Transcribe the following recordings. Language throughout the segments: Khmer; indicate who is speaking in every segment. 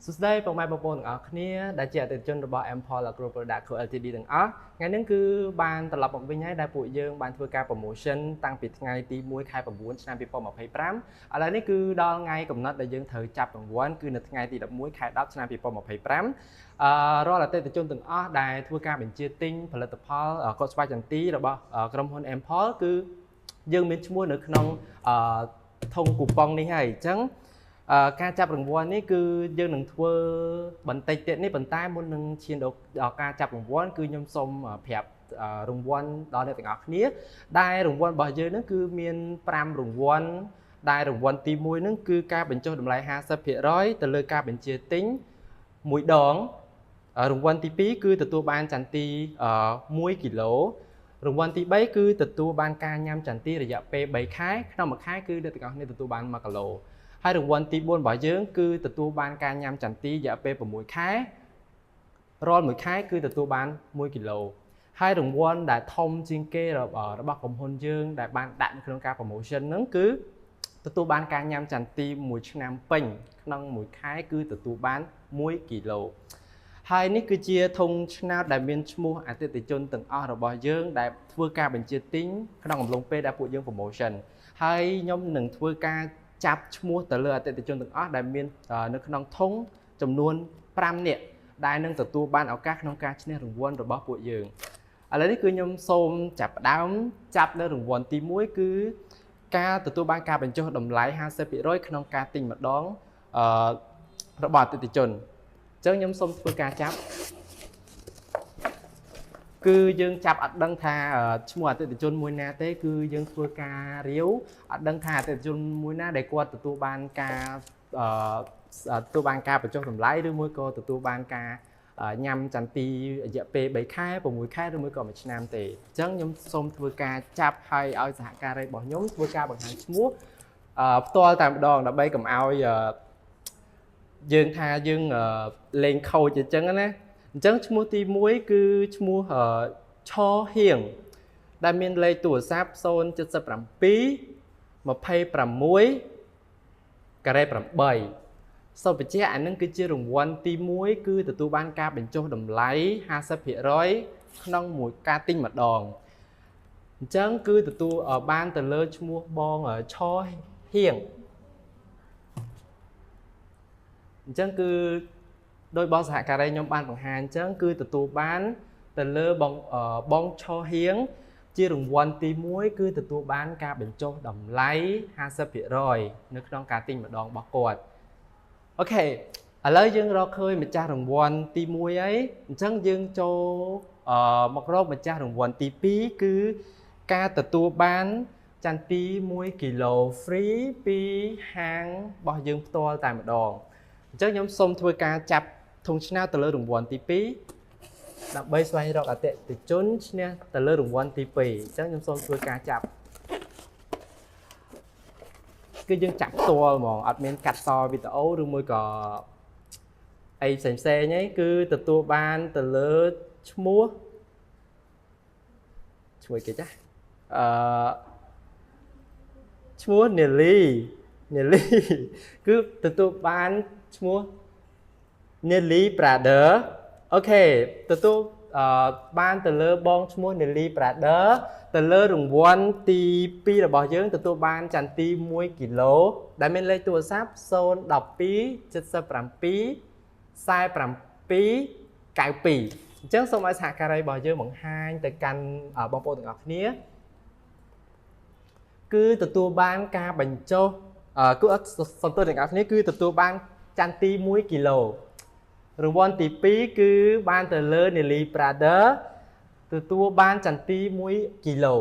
Speaker 1: សួស្តីបងប្អូនទាំងអស់គ្នាដែលជាអតិថិជនរបស់ Empol Agro Product Co Ltd ទាំងអស់ថ្ងៃនេះគឺបានត្រឡប់មកវិញហើយដែលពួកយើងបានធ្វើការ promotion តាំងពីថ្ងៃទី1ខែ9ឆ្នាំ2025ឥឡូវនេះគឺដល់ថ្ងៃកំណត់ដែលយើងត្រូវចាប់រង្វាន់គឺនៅថ្ងៃទី11ខែ10ឆ្នាំ2025រាល់អតិថិជនទាំងអស់ដែលធ្វើការបញ្ជាទិញផលិតផលកុដស្វាយចន្ទីរបស់ក្រុមហ៊ុន Empol គឺយើងមានឈ្មោះនៅក្នុងធុងគូប៉ុងនេះហើយអញ្ចឹងការចាប់រង្វាន់នេះគឺយើងនឹងធ្វើបន្តិចទៀតនេះប៉ុន្តែមុននឹងឈានដល់ការចាប់រង្វាន់គឺខ្ញុំសូមប្រាប់រង្វាន់ដល់អ្នកទាំងអស់គ្នាដែលរង្វាន់របស់យើងនឹងគឺមាន5រង្វាន់ដែលរង្វាន់ទី1នឹងគឺការបញ្ចុះតម្លៃ 50% ទៅលើការបញ្ជាទិញ1ដងរង្វាន់ទី2គឺទទួលបានចន្ទី1គីឡូរង្វាន់ទី3គឺទទួលបានការញ៉ាំចន្ទីរយៈពេល3ខែក្នុងមួយខែគឺអ្នកទាំងអស់គ្នាទទួលបាន1គីឡូហើយរង្វាន់ទី4របស់យើងគឺទទួលបានការញ៉ាំចន្ទីរយៈពេល6ខែរាល់មួយខែគឺទទួលបាន1គីឡូហើយរង្វាន់ដែលធំជាងគេរបស់ក្រុមហ៊ុនយើងដែលបានដាក់នៅក្នុងការ promotion ហ្នឹងគឺទទួលបានការញ៉ាំចន្ទី1ឆ្នាំពេញក្នុងមួយខែគឺទទួលបាន1គីឡូហើយនេះគឺជាធុងឆ្នោតដែលមានឈ្មោះអតិថិជនទាំងអស់របស់យើងដែលធ្វើការបញ្ជាទិញក្នុងអំឡុងពេលដែលពួកយើង promotion ហើយខ្ញុំនឹងធ្វើការចាប់ឈ្មោះទៅលើអតិថិជនទាំងអស់ដែលមាននៅក្នុងធុងចំនួន5នាក់ដែលនឹងទទួលបានឱកាសក្នុងការឈ្នះរង្វាន់របស់ពួកយើងឥឡូវនេះគឺខ្ញុំសូមចាប់ផ្ដើមចាប់នៅរង្វាន់ទី1គឺការទទួលបានការបញ្ចុះតម្លៃ 50% ក្នុងការទិញម្ដងរបស់អតិថិជនអញ្ចឹងខ្ញុំសូមធ្វើការចាប់គឺយើងចាប់អត់ដឹងថាឈ្មោះអតិថិជនមួយណាទេគឺយើងធ្វើការរាវអត់ដឹងថាអតិថិជនមួយណាដែលគាត់ទទួលបានការបញ្ចុះតម្លៃឬមួយក៏ទទួលបានការញ៉ាំចន្ទីរយៈពេល3ខែ6ខែឬមួយក៏1ឆ្នាំទេអញ្ចឹងខ្ញុំសូមធ្វើការចាប់ឲ្យសហការីរបស់ខ្ញុំធ្វើការបង្ហាញឈ្មោះផ្ទាល់តែម្ដងដើម្បីកុំឲ្យយើងថាយើងលេងខូចអញ្ចឹងណាអញ្ចឹងឈ្មោះទី1គឺឈ្មោះឆហៀងដែលមានលេខទូរស័ព្ទ077 26 8សូមបញ្ជាក់អានឹងគឺជារង្វាន់ទី1គឺទទួលបានការបញ្ចុះតម្លៃ 50% ក្នុងមួយការទិញម្ដងអញ្ចឹងគឺទទួលបានទៅលើឈ្មោះបងឆហៀងអញ្ចឹងគឺដោយបងសហការីខ្ញុំបានបង្ហាញអញ្ចឹងគឺទទួលបានទៅលើបងឆហៀងជារង្វាន់ទី1គឺទទួលបានការបញ្ចុះតម្លៃ 50% នៅក្នុងការទិញម្ដងរបស់គាត់អូខេឥឡូវយើងរកឃើញម្ចាស់រង្វាន់ទី1ហើយអញ្ចឹងយើងចូលមករកម្ចាស់រង្វាន់ទី2គឺការទទួលបានចន្ទី1គីឡូ free ពីហាងរបស់យើងផ្ទាល់តែម្ដងអញ្ចឹងខ្ញុំសូមធ្វើការចាប់ធុងឆ្នោតទៅលើរង្វាន់ទី2ដើម្បីស្វែងរកអតិថិជនឈ្នះទៅលើរង្វាន់ទី2អញ្ចឹងខ្ញុំសូមធ្វើការចាប់គឺយើងចាប់ផ្ទាល់ហ្មងអត់មានកាត់តវីដេអូឬមួយក៏អីផ្សេងៗហ្នឹងគឺទទួលបានទៅលើឈ្មោះជួយគេចាឈ្មោះនេលីគឺទទួលបានឈ្មោះ Nelly Brother អូខេទទួលបានទៅលើបងឈ្មោះ Nelly Brother ទៅលើរង្វាន់ទី2របស់យើងទទួលបានចន្ទី1គីឡូដែលមានលេខទូរស័ព្ទ012 77 47 92អញ្ចឹងសូមឲ្យសហការីរបស់យើងបង្ហាញទៅកាន់បងប្អូនទាំងអស់គ្នាគឺទទួលបានការបញ្ចុះគឺសន្ទុះទាំងអស់គ្នាគឺទទួលបានចន្ទី1គីឡូរង្វាន់ទី2គឺបានទៅលើ Nelly Brother ទទួលបានចន្ទី1គីឡូ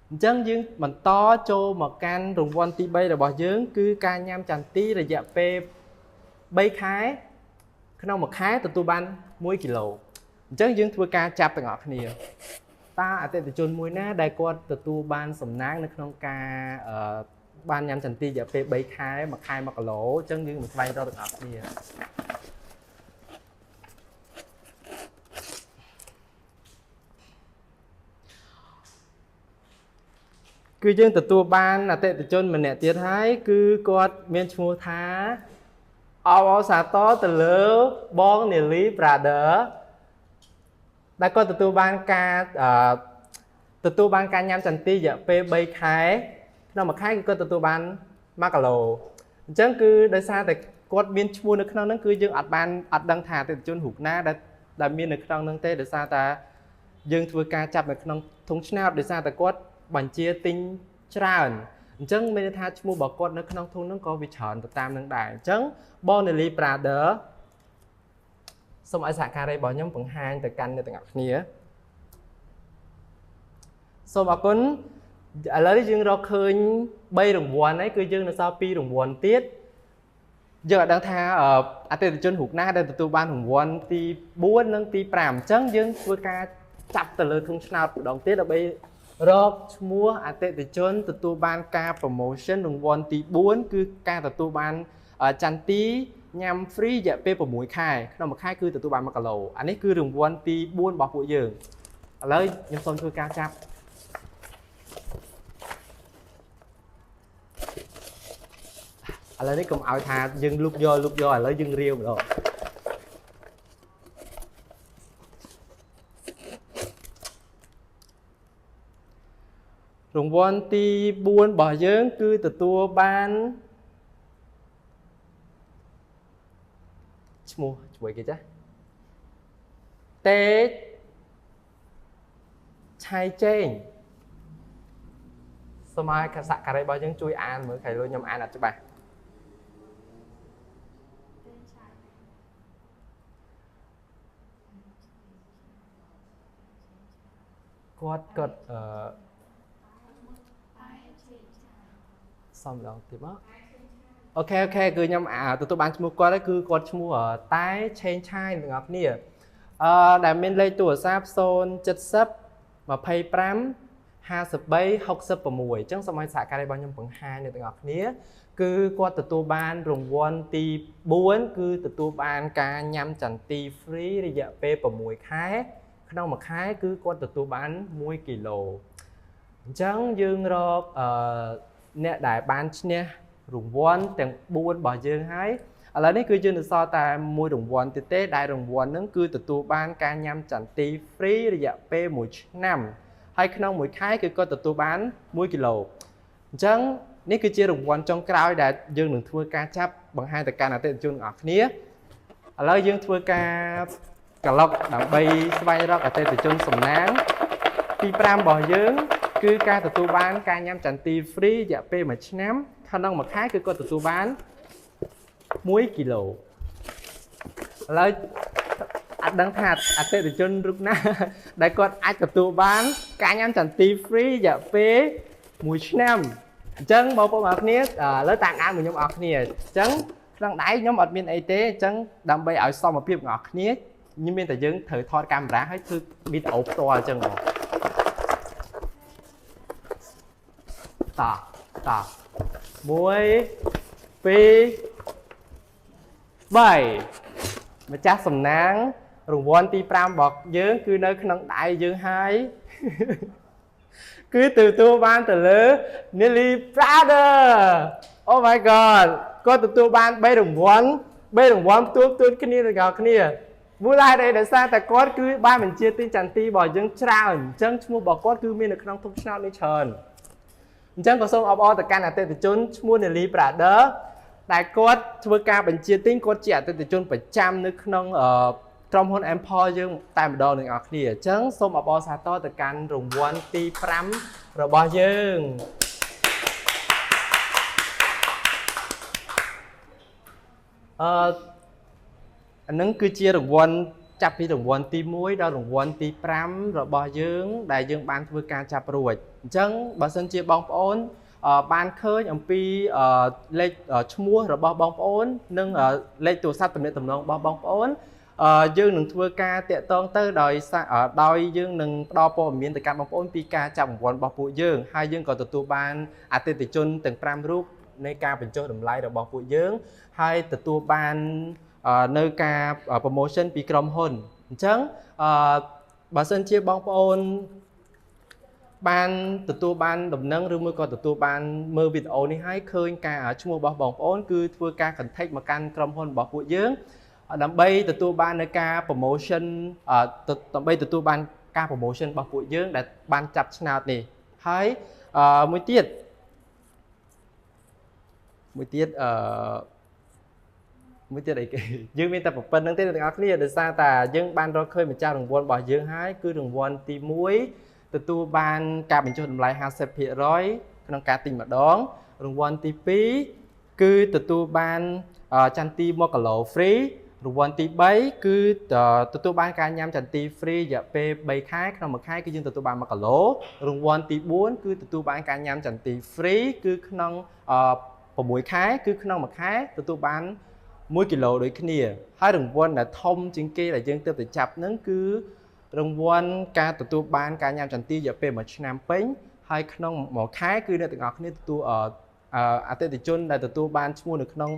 Speaker 1: អញ្ចឹងយើងបន្តចូលមកកាន់រង្វាន់ទី3របស់យើងគឺការញ៉ាំចន្ទីរយៈពេល3ខែក្នុងមួយខែទទួលបាន1គីឡូអញ្ចឹងយើងធ្វើការចាប់ទាំងអស់គ្នាតើអតិថិជនមួយណាដែលគាត់ទទួលបានសំណាងនៅក្នុងការបានញ៉ាំចន្ទីរយៈពេល3ខែមួយខែ1គីឡូអញ្ចឹងយើងមកស្វែងរកទាំងអស់គ្នាគឺយើងទទួលបានអតិថិជនម្នាក់ទៀតហើយគឺគាត់មានឈ្មោះថា អបសាទរទៅលើបងនាលី brother ដែលគាត់ទទួលបានការញ៉ាំចន្ទីរយៈពេល3ខែក្នុងមួយខែគឺគាត់ទទួលបាន1គីឡូអញ្ចឹងគឺដោយសារតែគាត់មានឈ្មោះនៅក្នុងហ្នឹងគឺយើងអត់ដឹងថាអតិថិជនរូបណាដែលមាននៅក្នុងហ្នឹងទេដោយសារតែយើងធ្វើការចាប់នៅក្នុងធុងឆ្នោតដោយសារតែគាត់បញ្ជាទិញច្រើនអញ្ចឹងមានន័យថាឈ្មោះរបស់គាត់នៅក្នុងធុងហ្នឹងក៏វាច្រើនទៅតាមនឹងដែរអញ្ចឹងបងនាលី brother សូមឲ្យសហការីរបស់ខ្ញុំបង្ហាញទៅកាន់អ្នកទាំងអស់គ្នាសូមអរគុណឥឡូវយើងរកឃើញ3រង្វាន់ហើយគឺយើងនៅសល់2រង្វាន់ទៀតយើងអត់ដឹងថាអតិថិជនរូបណាដែលទទួលបានរង្វាន់ទី4និងទី5អញ្ចឹងយើងធ្វើការចាប់ទៅលើធុងឆ្នោតម្ដងទៀតដើម្បីរកឈ្មោះអតិថិជនទទួលបានការ promotion រង្វាន់ទី4គឺការទទួលបានចន្ទីញ៉ាំ free រយៈពេល6ខែក្នុងមួយខែគឺទទួលបាន1គីឡូអានេះគឺរង្វាន់ទី4របស់ពួកយើងឥឡូវខ្ញុំសូមធ្វើការចាប់ឥឡូវនេះកុំឲ្យថាយើងលុកយកឥឡូវយើងរាវម្ដងរង្វាន់ទី4របស់យើងគឺទទួលបានឈ្មោះជួយគេចាតេឆៃចេងសូមឲ្យសហការីរបស់យើងជួយអានមើលខៃលុយខ្ញុំអានអត់ច្បាស់គាត់សំឡងទៀតមកអូខេគឺខ្ញុំទទួលបានឈ្មោះគាត់ហើយគឺគាត់ឈ្មោះតែឆេងឆាយទាំងអស់គ្នាដែលមានលេខទូរស័ព្ទ070 25 53 66អញ្ចឹងសូមឲ្យសហការីរបស់ខ្ញុំបង្ហាញអ្នកទាំងអស់គ្នាគឺគាត់ទទួលបានរង្វាន់ទី4គឺទទួលបានការញ៉ាំចន្ទី free រយៈពេល6ខែក្នុងមួយខែគឺគាត់ទទួលបាន1គីឡូអញ្ចឹងយើងរកអ្នកដែលបានឈ្នះរង្វាន់ទាំង4របស់យើងហើយឥឡូវនេះគឺយើងនៅសល់តែមួយរង្វាន់ទៀតទេដែលរង្វាន់ហ្នឹងគឺទទួលបានការញ៉ាំចន្ទី free រយៈពេល1ឆ្នាំហើយក្នុងមួយខែគឺគាត់ទទួលបាន1គីឡូអញ្ចឹងនេះគឺជារង្វាន់ចុងក្រោយដែលយើងនឹងធ្វើការចាប់បង្ហាញទៅកាន់អតិថិជនទាំងអស់គ្នាឥឡូវយើងធ្វើការក្លុកដើម្បីស្វែងរកអតិថិជនសំណាងទី5របស់យើងគឺការទទួលបានការញ៉ាំចន្ទី free រយៈពេល1ឆ្នាំក្នុងមួយខែគឺគាត់ទទួលបាន1គីឡូឥឡូវអត់ដឹងថាអតិថិជនរូបណាដែលគាត់អាចទទួលបានការញ៉ាំចន្ទី free រយៈពេល1ឆ្នាំអញ្ចឹងបងប្អូនទាំងគ្នាឥឡូវតាមអានមួយខ្ញុំអស់គ្នាអញ្ចឹងក្នុងដៃខ្ញុំអត់មានអីទេអញ្ចឹងដើម្បីឲ្យសមភាពទាំងអស់គ្នាខ្ញុំមានតែយើងត្រូវថតកាមេរ៉ាហើយធ្វើវីដេអូផ្ទាល់អញ្ចឹងបងត1 2 3ម្ចាស់សំណាងរង្វាន់ទី5របស់យើងគឺនៅក្នុងដៃយើងហើយគឺទទួលបានទៅលើ Nelly Brother Oh my god គាត់ទទួលបាន3រង្វាន់ផ្ទួតគ្នាទាំងអស់គ្នាមូលហេតុអីដោយសារតែគាត់គឺបានបញ្ជាទិញចន្ទីរបស់យើងច្រើនអញ្ចឹងឈ្មោះរបស់គាត់គឺមាននៅក្នុងធុងឆ្នោតនេះច្រើនអញ្ចឹងក៏សូមអបអរទៅកាន់អតិថិជនឈ្មោះ Nelly Brother ដែលគាត់ធ្វើការបញ្ជាទិញគាត់ជាអតិថិជនប្រចាំនៅក្នុងក្រុមហ៊ុន Empor យើងតែម្ដងទាំងអស់គ្នាអញ្ចឹងសូមអបអរសាទរទៅកាន់រង្វាន់ទី5របស់យើងអានឹងគឺជារង្វាន់ចាប់ពីរង្វាន់ទី1ដល់រង្វាន់ទី5របស់យើងដែលយើងបានធ្វើការចាប់រួចអញ្ចឹងបើសិនជាបងប្អូនបានឃើញអំពីលេខឈ្មោះរបស់បងប្អូននិងលេខទូរស័ព្ទទំនាក់ទំនងរបស់បងប្អូនយើងនឹងធ្វើការតាក់ទងទៅដោយយើងនឹងផ្ដល់ព័ត៌មានទៅកាន់បងប្អូនពីការចាប់រង្វាន់របស់ពួកយើងហើយយើងក៏ទទួលបានអតិថិជនទាំង5រូបនៃការបញ្ចុះតម្លៃរបស់ពួកយើងហើយទទួលបាននៅការ promotion ពីក្រុមហ៊ុនអញ្ចឹងបើសិនជាបងប្អូន បានទទួលបានដំណឹងឬមួយក៏ទទួលបានមើលវីដេអូនេះហើយឃើញការឈ្មោះរបស់បងប្អូនគឺធ្វើការ contact មកកាន់ក្រុមហ៊ុនរបស់ពួកយើងដើម្បីទទួលបាននៅការ promotion ដើម្បីទទួលបានការ promotion របស់ពួកយើងដែលបានចាប់ឆ្នោតនេះហើយមួយទៀតអីគេយើងមានតែប៉ុណ្្នឹងទេអ្នកទាំងអស់គ្នាដោយសារតែយើងបានរកឃើញម្ចាស់រង្វាន់របស់យើងហើយគឺរង្វាន់ទី1ទទួលបានការបញ្ចុះតម្លៃ 50% ក្នុងការទិញម្ដងរង្វាន់ទី2គឺទទួលបានចន្ទី1គីឡូ free រង្វាន់ទី3គឺទទួលបានការញ៉ាំចន្ទី free រយៈពេល3ខែក្នុងមួយខែគឺយើងទទួលបាន1គីឡូរង្វាន់ទី4គឺទទួលបានការញ៉ាំចន្ទី free គឺក្នុង6ខែគឺក្នុងមួយខែទទួលបាន1គីឡូដូចគ្នាហើយរង្វាន់ដែលធំជាងគេដែលយើងទើបតែចាប់ហ្នឹងគឺរង្វាន់ការទទួលបានការញ៉ាំចន្ទីរយៈពេល1ឆ្នាំពេញហើយក្នុងមួយខែគឺអ្នកទាំងអស់គ្នាទទួលអតិថិជនដែលទទួលបានឈ្មោះនៅក្នុង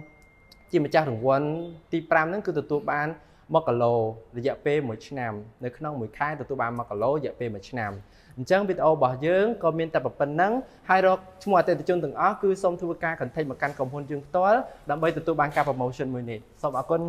Speaker 1: ជាម្ចាស់រង្វាន់ទី5ហ្នឹងគឺទទួលបាន1គីឡូរយៈពេល1ឆ្នាំនៅក្នុងមួយខែទទួលបាន1គីឡូរយៈពេល1ឆ្នាំអញ្ចឹងវីដេអូរបស់យើងក៏មានតែប៉ុណ្្នឹងហើយរកឈ្មោះអតិថិជនទាំងអស់គឺសូមធ្វើការ contact មកកាន់ក្រុមហ៊ុនយើងផ្ទាល់ដើម្បីទទួលបានការ promotion មួយនេះសូមអរគុណ